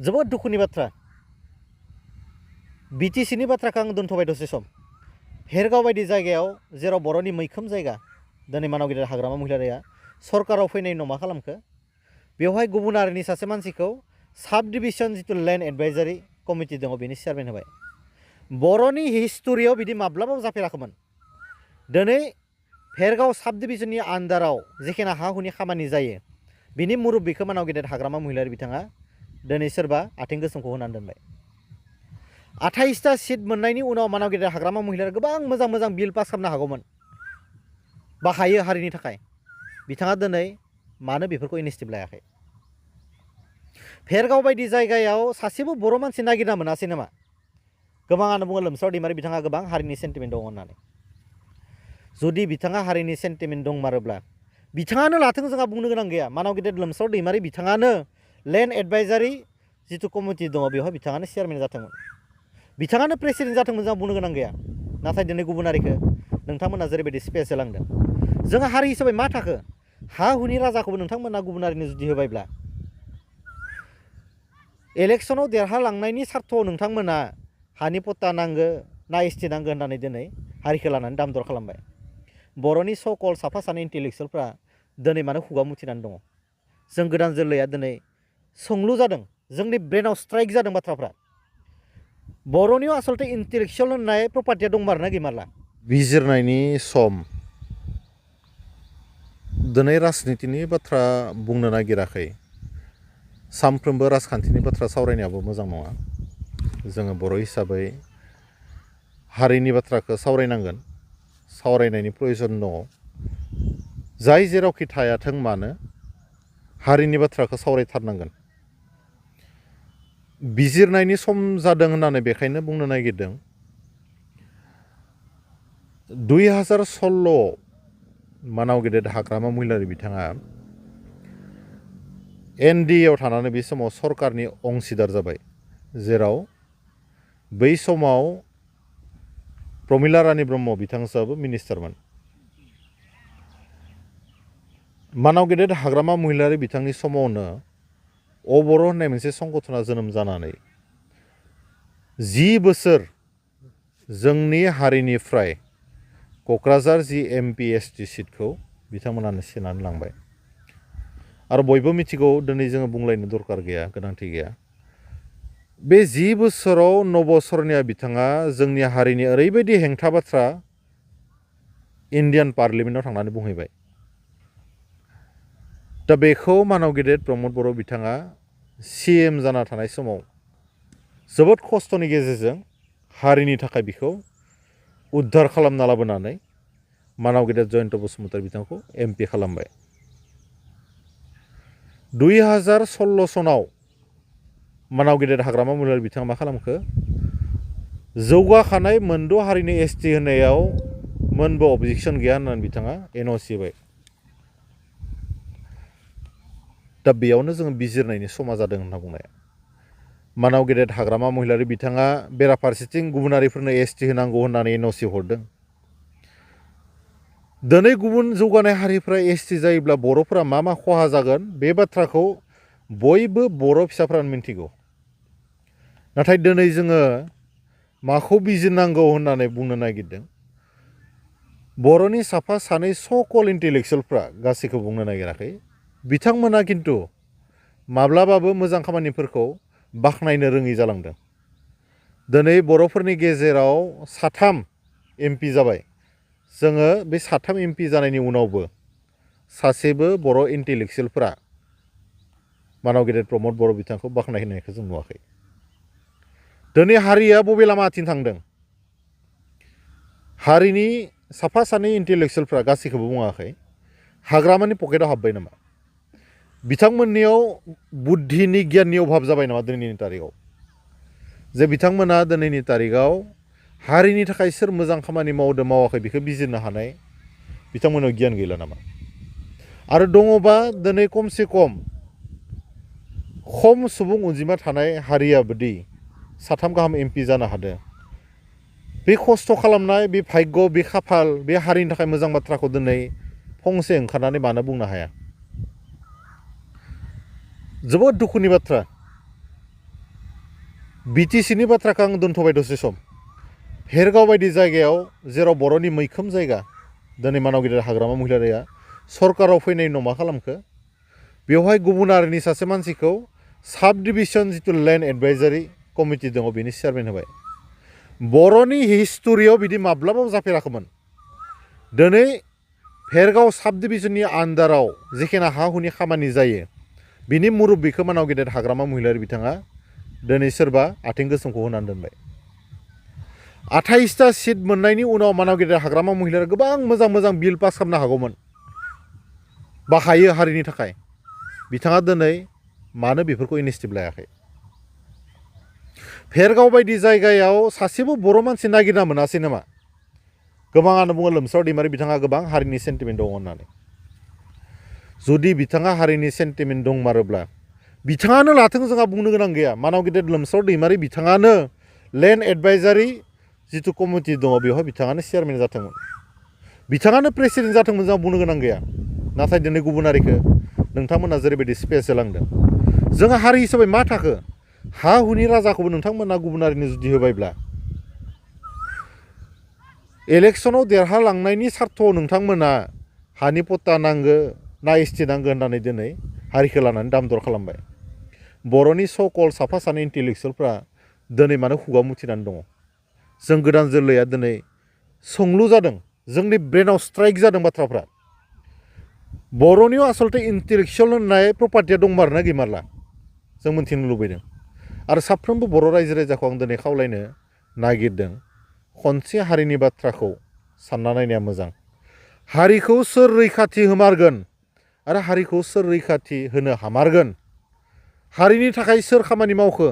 जोबोद दुखुनि बाथ्रा बिटिसिनि बाथ्राखौ आं दोनथ'बाय दसे सम भेरगाव बायदि जायगायाव जेराव बर'नि मैखोम जायगा दिनै मानाव गिदिर हाग्रामा महिलारिया सरकाराव फैनायनि उनाव मा खालामखो बेवहाय गुबुन हारिनि सासे मानसिखौ साब डिभिजन जिथु लेन्ड एडभाइजारि कमिटि दङ बेनि चेयारमेन होबाय बर'नि हिस्ट'रियाव बिदि माब्लाबाबो जाफेराखैमोन दिनै भेरगाव साब डिभिजननि आन्डाराव जेखिना हा हुनि खामानि जायो बिनि मुरब्बीखौ मानाव गिदिर हाग्रामा महिलारि बिथाङा दिनै सोरबा आथिं गोसोमखौ होनानै दोनबाय 28टा सिट मोननायनि उनाव मानाव गिदिर हाग्रामा महिलारिया गोबां मोजां मोजां बिल पास खालामनो हागौमोन बाहायो हारिनि थाखाय बिथाङा दिनै मानो बेफोरखौ इनिसियेटिभ लायाखै भेरगाव बायदि जायगायाव सासेबो बर' मानसि नागिरना मोनासै नामा गोबाङानो बुङो लोमसाव दैमारि बिथाङा गोबां हारिनि सेन्टिमेन्ट दङ होननानै जुदि बिथाङा हारिनि सेन्टिमेन्ट दंमारोब्ला बिथाङानो लाथों जोंहा बुंनो गोनां गैया मानाव गिदिर लोमसाव दैमारि बिथाङानो लेन्ड एडभाइजारि जिथु कमिटि दङ बेवहाय बिथाङानो चेयारमेन जाथोंमोन बिथाङानो प्रेसिडेन्ट जाथोंमोन जोंहा बुंनो गोनां गैया नाथाय दिनै गुबुन हारिखौ नोंथांमोना जेरैबायदि स्पेस होलांदों जोंहा हारि हिसाबै मा थाखो हा हुनि राजाखौबो नोंथांमोना गुबुन हारिनो जुदि होबायब्ला इलेक्सनाव देरहालांनायनि सार्थआव नोंथांमोना हानि पट्टा नांगो ना एसटि नांगो होननानै दिनै हारिखौ लानानै दाम दर खालामबाय बर'नि सकल साफा सानै इन्टेलेक्सुयेलफ्रा दिनै मानो खुगा मुथिनानै दङ जों गोदान जोलैया दिनै सोंलु जादों जोंनि ब्रेनाव स्ट्राइक जादों बाथ्राफ्रा बर'नियाव आसलथे इन्टेलेक्सुयेल होननाय प्रपार्टिया दंमारोना गैमारला बिजिरनायनि सम दिनै राजनितिनि बाथ्रा बुंनो नागिराखै सानफ्रोमबो राजखान्थिनि बाथ्रा सावरायनायाबो मोजां नङा जोङो बर' हिसाबै हारिनि बाथ्राखौ सावरायनांगोन सावरायनायनि प्रयजन दङ जाय जेरावखि थायाथों मानो हारिनि बाथ्राखौ सावरायथारनांगोन बिजिरनायनि सम जादों होननानै बेखायनो बुंनो नागिरदों 2016 मानाव गेदेर हाग्रामा महिलारि बिथाङा एनडिएआव थानानै बे समाव सरकारनि अंसिदार जाबाय जेराव बै समाव प्रमिला रानी ब्रह्म बिथांजोआबो मिनिस्टारमोन मानाव गेदेर हाग्रामा महिलारि बिथांनि समावनो अबर' होननाय मोनसे संगठना जोनोम जानानै 10 बोसोर जोंनि हारिनिफ्राय क'क्राझार जि एमपि एसटि सिटखौ बिथांमोनानो सेनानै लांबाय आरो बयबो मिथिगौ दिनै जोङो बुंलायनो दरकार गैया गोनांथि गैया बे 10 बोसोराव नबसरनिया बिथाङा जोंनि हारिनि ओरैबायदि हेंथा बाथ्रा इन्डियान पार्लियामेन्टआव थांनानै बुंहैबाय दा बेखौ मानाव गेदेर प्रमद बर' बिथाङा सिएम जाना थानाय समाव जोबोद खस्थ'नि गेजेरजों हारिनि थाखाय बिखौ उद्धार खालामना लाबोनानै मानाव गेदेर जयन्त बसुमतारी बिथांखौ एमपि खालामबाय 2016 सनाव मानाव गेदेर हाग्रामा महिलारि बिथाङा मा खालामखो जौगाखानाय मोनद' हारिनि एसटि होनायाव मोनबो अबजेक्सन गैया होननानै बिथाङा एनअसि होबाय दा बेयावनो जोङो बिजिरनायनि समा जादों होनना बुंनाया मानाव गेदेर हाग्रामा महिलारि बिथाङा बेराफारसेथिं गुबुनारिफोरनो एसटि होनांगौ होननानै एनअसि हरदों दिनै गुबुन जौगानाय हारिफ्रा एसटि जायोब्ला बर'फोरा मा खहा जागोन बे बाथ्राखौ बयबो बर' फिसाफ्रानो मिन्थिगौ नाथाय दिनै जोङो माखौ बिजिरनांगौ होननानै बुंनो नागिरदों बर'नि साफा सानै सकल इन्टेलेक्सुयेलफ्रा गासैखौ बुंनो नागिराखै बिथांमोना खिन्थु माब्लाबाबो मोजां खामानिफोरखौ बाख्नायनो रोङि जालांदों दिनै बर'फोरनि गेजेराव 3 एमपि जाबाय जोङो बे 3 एमपि जानायनि उनावबो सासेबो बर' इन्टेलेक्सुयेलफोरा मानाव गेदेर प्रमद बर' बिथांखौ बाख्नायहोनायखौ जों नुवाखै दिनै हारिया बबे लामाथिं थांदों हारिनि साफा सानै इन्टेलेक्सुयेलफ्रा गासैखौबो बुङाखै हाग्रामानि पकेटाव हाबबाय नामा बिथांमोननियाव बुद्धिनि गियाननि अभाब जाबाय नामा दिनैनि तारिखआव जे बिथांमोना दिनैनि तारिखआव हारिनि थाखाय सोर मोजां खामानि मावदों मावाखै बेखौ बिजिरनो हानाय बिथांमोनाव गियान गैला नामा आरो दङबा दिनै खमसे खम सुबुं अनजिमा थानाय हारियाबोदि 3 गाहाम एमपि जानो हादों बे खस्थ' खालामनाय बे भाग्य बे खाफाल बे हारिनि थाखाय मोजां बाथ्राखौ दिनै फंसे ओंखारनानै मानो बुंनो हाया जोबोद दुखुनि बाथ्रा बिटिसिनि बाथ्राखौ आं दोनथ'बाय दसे सम भेरगाव बायदि जायगायाव जेराव बर'नि मैखोम जायगा दिनै मानाव गिदिर हाग्रामा महिलारिया सरकाराव फैनायनि उनाव मा खालामखो बेवहाय गुबुन हारिनि सासे मानसिखौ साब डिभिजन जिथु लेन्ड एडभाइजारि कमिटि दङ बेनि चेयारमेन होबाय बर'नि हिस्ट'रियाव बिदि माब्लाबाबो जाफेराखैमोन दिनै भेरगाव साब डिभिजननि आन्दाराव जेखिना हा हुनि खामानि जायो बिनि मुरब्बीखौ मानाव गेदेर हाग्रामा महिलारि बिथाङा दिनै सोरबा आथिं गोसोमखौ होनानै दोनबाय 28टा सिट मोननायनि उनाव मानाव गेदेर हाग्रामा महिलारि गोबां मोजां मोजां बिल पास खालामनो हागौमोन बाहायो हारिनि थाखाय बिथाङा दिनै मानो बेफोरखौ इनिसिएटिभ लायाखै भेरगाव बायदि जायगायाव सासेबो बर' मानसि नागिरना मोनासै नामा गोबाङानो बुङो लोमसाव दैमारि बिथाङा गोबां हारिनि सेन्टिमेन्ट दङ होननानै जुदि बिथाङा हारिनि सेन्टिमेन्ट दंमारोब्ला बिथाङानो लाथों जोंहा बुंनो गोनां गैया मानाव गेदेर लोमसाव दैमारि बिथाङानो लेन्ड एडभाइजारि जिथु कमिटि दङ बेवहाय बिथाङानो चेयारमेन जाथोंमोन बिथाङानो प्रेसिडेन्ट जाथोंमोन जोंहा बुंनो गोनां गैया नाथाय दिनै गुबुन हारिखौ नोंथांमोना जेरैबायदि स्पेस होलांदों जोंहा हारि हिसाबै मा थाखो हा हुनि राजाखौबो नोंथांमोना गुबुन हारिनो जुदि होबायब्ला इलेक्सनाव देरहालांनायनि सार्थ'आव नोंथांमोना हानि पट्टा नांगो ना एसटि नांगो होननानै दिनै हारिखौ लानानै दाम दर खालामबाय बर'नि सकल साफा सानै इन्टेलेक्सुवेलफ्रा दिनै मानो खुगा मुथिनानै दङ जों गोदान जोलैया दिनै सोंलु जादों जोंनि ब्रेनाव स्ट्राइक जादों बाथ्राफ्रा बर'नियाव आसलथे इन्टेलेक्सुवेल होननाय प्रपार्टिया दंमारोना गैमारला जों मोनथिनो लुबैदों आरो साफ्रोमबो बर' रायजो राजाखौ आं दिनै खावलायनो नागिरदों खनसे हारिनि बाथ्राखौ सानना नायनाया मोजां हारिखौ सोर रैखाथि होमारगोन आरो हारिखौ सोर रैखाथि होनो हामारगोन हारिनि थाखाय सोर खामानि मावखो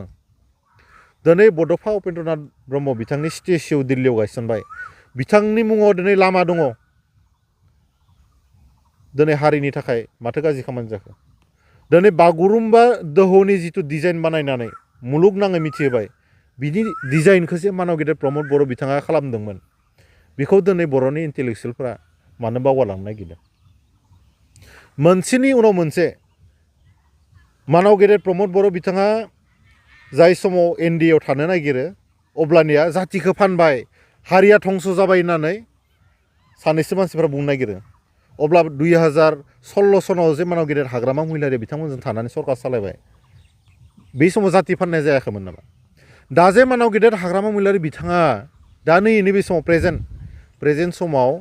दिनै बड'फा उपेन्द्रनाथ ब्रह्म बिथांनि स्टेचु दिल्लीयाव गायसनबाय बिथांनि मुङाव दिनै लामा दङ दिनै हारिनि थाखाय माथो गाज्रि खामानि जाखो दिनै बागुरुम्बा दोहौनि जिथु डिजाइन बानायनानै मुलुगनाङै मिथिहोबाय बिनि डिजाइनखौसो मानाव गेदेर प्रमद बर' बिथाङा खालामदोंमोन बेखौ दिनै बर'नि इन्टेलेक्सुवेलफ्रा मानो बावगारलांनो नागिरदों मोनसेनि उनाव मोनसे मानाव गेदेर प्रमद बर' बिथाङा जाय समाव एनडिएआव थानो नागिरो अब्लानिया जातिखौ फानबाय हारिया धंस जाबाय होननानै सानैसो मानसिफ्रा बुंनो नागिरो अब्ला 2016 सनाव जे मानाव गेदेर हाग्रामा महिलारि बिथांमोनजों थानानै सरकार सालायबाय बे समाव जाति फाननाय जायाखैमोन नामा दा जे मानाव गेदेर हाग्रामा महिलारि बिथाङा दा नैबे समाव प्रेजेन्ट समाव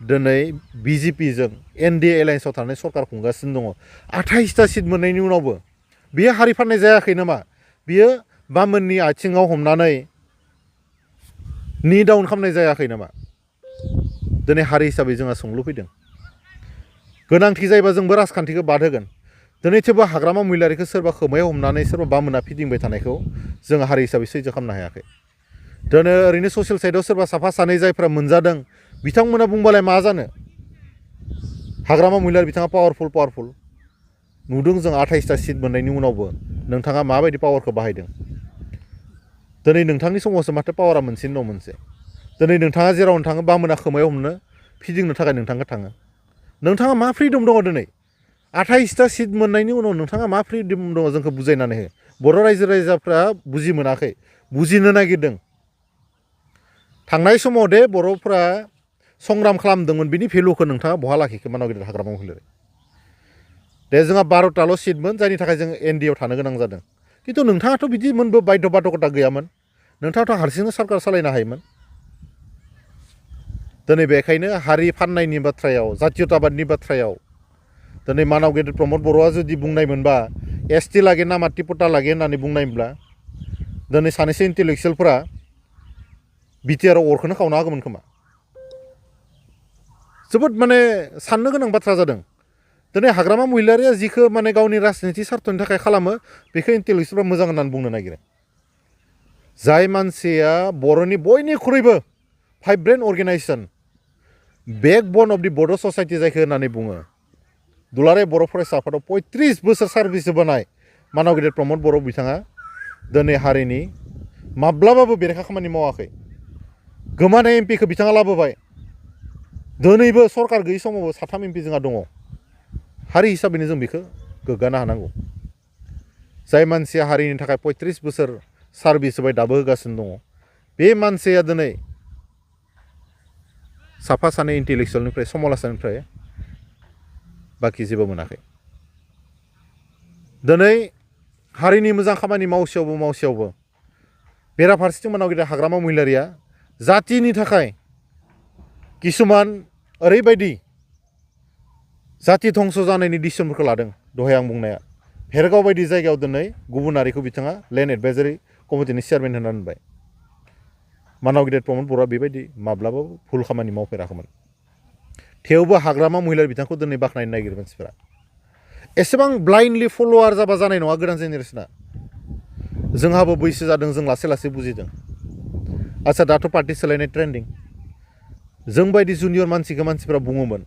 दिनै बिजेपिजों एनडिए एलायन्सआव थानानै सरकार खुंगासिनो दङ 28टा सिट मोननायनि उनावबो बेयो हारि फाननाय जायाखै नामा बियो बामोननि आथिङाव हमनानै नि डाउन खालामनाय जायाखै नामा दिनै हारि हिसाबै जोंहा सोंलु फैदों गोनांथि जायोबा जोंबो राजखान्थिखौ बाद होगोन दिनै थेवबो हाग्रामा महिलारिखौ सोरबा खोमायाव हमनानै सोरबा बामोना फिदिंबाय थानायखौ जोङो हारि हिसाबै सैज्य खालामनो हायाखै दिनै ओरैनो ससियेल साइडआव सोरबा साफा सानै जायफ्रा मोनजादों बिथांमोना बुंबालाय मा जानो हाग्रामा महिलारि बिथाङा पावारफुल नुदों जों 28टा सिट मोननायनि उनावबो नोंथाङा माबायदि पावारखौ बाहायदों दिनै नोंथांनि समावसो माथो पावारा मोनसेनि उनाव मोनसे दिनै नोंथाङा जेरावनो थाङो बामोना खोमायाव हमनो फिदिंनो थाखाय नोंथाङा थाङो नोंथाङा मा फ्रिदम दङ दिनै 28टा सिट मोननायनि उनाव नोंथाङा मा फ्रिदम दङ जोंखौ बुजायनानै हो बर' रायजो राजाफ्रा बुजि मोनाखै बुजिनो नागिरदों थांनाय समाव दे बर'फ्रा संग्राम खालामदोंमोन बिनि भेलुखौ नोंथाङा बहा लाखिखो मानाव गेदेर हाग्रामा महिलारि दे जोंहा 12टाल' सिटमोन जायनि थाखाय जों एनडिएआव थानो गोनां जादों खिन्थु नोंथाङाथ' बिदि मोनबो बाध्य बाधकता गैयामोन नोंथाङाथ' हारसिंनो सरकार सालायनो हायोमोन दिनै बेखायनो हारि फाननायनि बाथ्रायाव जातीयताबादनि बाथ्रायाव दिनै मानाव गेदेर प्रमद बर'आ जुदि बुंनायमोनबा एसटि लागे ना माथि पट्टा लागे होननानै बुंनायमोनब्ला दिनै सानैसो इन्टेलेक्सुवेलफोरा बिटिआरआव अरखौनो खावनो हागौमोन खोमा जोबोद माने साननो गोनां बाथ्रा जादों दिनै हाग्रामा महिलारिया जिखौ माने गावनि राजनिथि सार्थनि थाखाय खालामो बेखौ इन्टेलेक्सुवेलफ्रा मोजां होननानै बुंनो नागिरो जाय मानसिया बर'नि बयनिख्रुइबो भाइब्रेन्ट अर्गेनाइजेसन बेकबन अफ दि बड' ससाइटि जायखौ होननानै बुङो दुलाराय बर' फरायसा आफादाव 35 बोसोर सार्भिस होबोनाय मानाव गेदेर प्रमद बर' बिथाङा दिनै हारिनि माब्लाबाबो बेरेखा खामानि मावाखै गोमानाय एमपिखौ बिथाङा लाबोबाय दिनैबो सरकार गैयै समावबो 3 एमपि जोंहा दङ हारि हिसाबैनो जों बेखौ गोग्गानो हानांगौ जाय मानसिया हारिनि थाखाय 35 बोसोर सार्भिस होबाय दाबो होगासिनो दङ बे मानसिया दिनै साफा सानै इन्टेलेक्सुवेलनिफ्राय समलासानिफ्राय बाखि जेबो मोनाखै दिनै हारिनि मोजां खामानि मावसेयावबो बेराफारसेथिं मानाव गिदिर हाग्रामा महिलारिया जातिनि थाखाय किसुमान ओरैबायदि जाति धंस जानायनि डिसिसनफोरखौ लादों दहाय आं बुंनाया भेरगाव बायदि जायगायाव दिनै गुबुनारिखौ बिथाङा लेन्ड एडभाइजारि कमिटिनि चेयारमेन होनानै दोनबाय मानाव गिदिर प्रमद बर'आ बेबायदि माब्लाबाबो भुल खामानि मावफेराखैमोन थेवबो हाग्रामा महिलारि बिथांखौ दिनै बाख्नायनो नागिरो मानसिफोरा एसेबां ब्लाइन्डलि फल'वार जाबा जानाय नङा गोदान जेनेरेसना जोंहाबो बैसो जादों जों लासै लासै बुजिदों आच्ছা दाथ' पार्टि सोलायनाय ट्रेन्डिं जोंबायदि जुनियर मानसिखौ मानसिफोरा बुङोमोन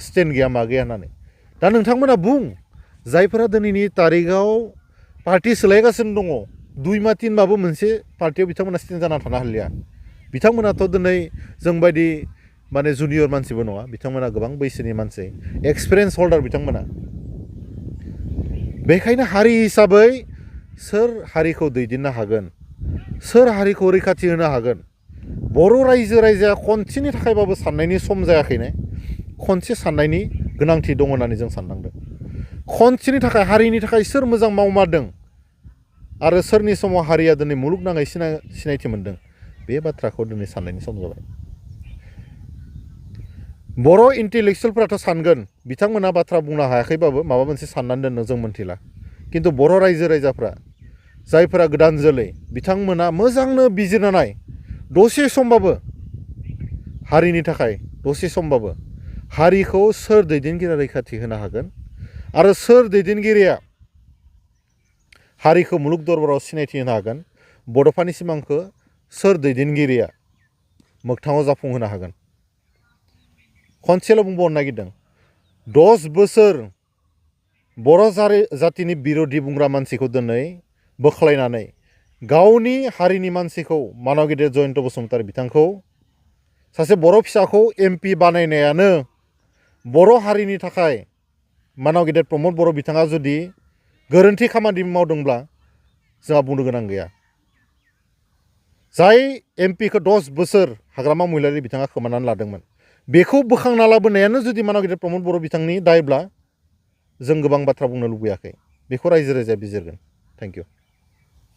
स्टेन्ड गैया मा गैया होननानै दा नोंथांमोना बुं जायफोरा दिनैनि तारिखआव पार्टि सोलायगासिनो दङ 2 मा 3 माबो मोनसे पार्टियाव बिथांमोना स्टेन्ड जाना थानो हालिया बिथांमोनाथ' दिनै जोंबायदि माने जुनियर मानसिबो नङा बिथांमोना गोबां बैसोनि मानसि एक्सपिरियेन्स हल्डार बिथांमोना बेखायनो हारि हिसाबै सोर हारिखौ दैदेननो हागोन सोर हारिखौ रैखाथि होनो हागोन बर' रायजो राजाया खनसेनि थाखायबाबो साननायनि सम जायाखैने खनसे साननायनि गोनांथि दङ होननानै जों साननांदों खनसेनि थाखाय हारिनि थाखाय सोर मोजां मावमारदों आरो सोरनि समाव हारिया दिनै मुलुगनाङै सिनायथि मोनदों बे बाथ्राखौ दिनै साननायनि सम जाबाय बर' इन्टेलेक्सुवेलफोराथ' सानगोन बिथांमोना बाथ्रा बुंनो हायाखैबाबो माबा मोनसे साननानै दोनदों जों मोन्थिला खिन्थु बर' रायजो राजाफ्रा जायफोरा गोदान जोलै बिथांमोना मोजांनो बिजिरना नाय दसे समबाबो हारिनि थाखाय दसे समबाबो हारिखौ सोर दैदेनगिरिया रैखाथि होनो हागोन आरो सोर दैदेनगिरिया हारिखौ मुलुग दरबाराव सिनायथि होनो हागोन बड'फानि सिमांखौ सोर दैदेनगिरिया मोगथाङाव जाफुंहोनो हागोन खनसेल' बुंबावनो नागिरदों 10 बोसोर बर' जातिनि बिर'धि बुंग्रा मानसिखौ दिनै बोख्लायनानै गावनि हारिनि मानसिखौ मानाव गिदिर जयन्त बसुमतारी बिथांखौ सासे बर' फिसाखौ MP बानायनायानो बर' हारिनि थाखाय मानाव गिदिर प्रमद बर' बिथाङा जुदि गोरोन्थि खामानि मावदोंब्ला जोंहा बुंनो गोनां गैया जाय MPखौ 10 बोसोर हाग्रामा महिलारि बिथाङा खोमानानै लादोंमोन बेखौ बोखांना लाबोनायानो जुदि मानाव गिदिर प्रमद बर' बिथांनि दायब्ला जों गोबां बाथ्रा बुंनो लुबैयाखै बेखौ रायजो राजाया बिजिरगोन थेंक इउ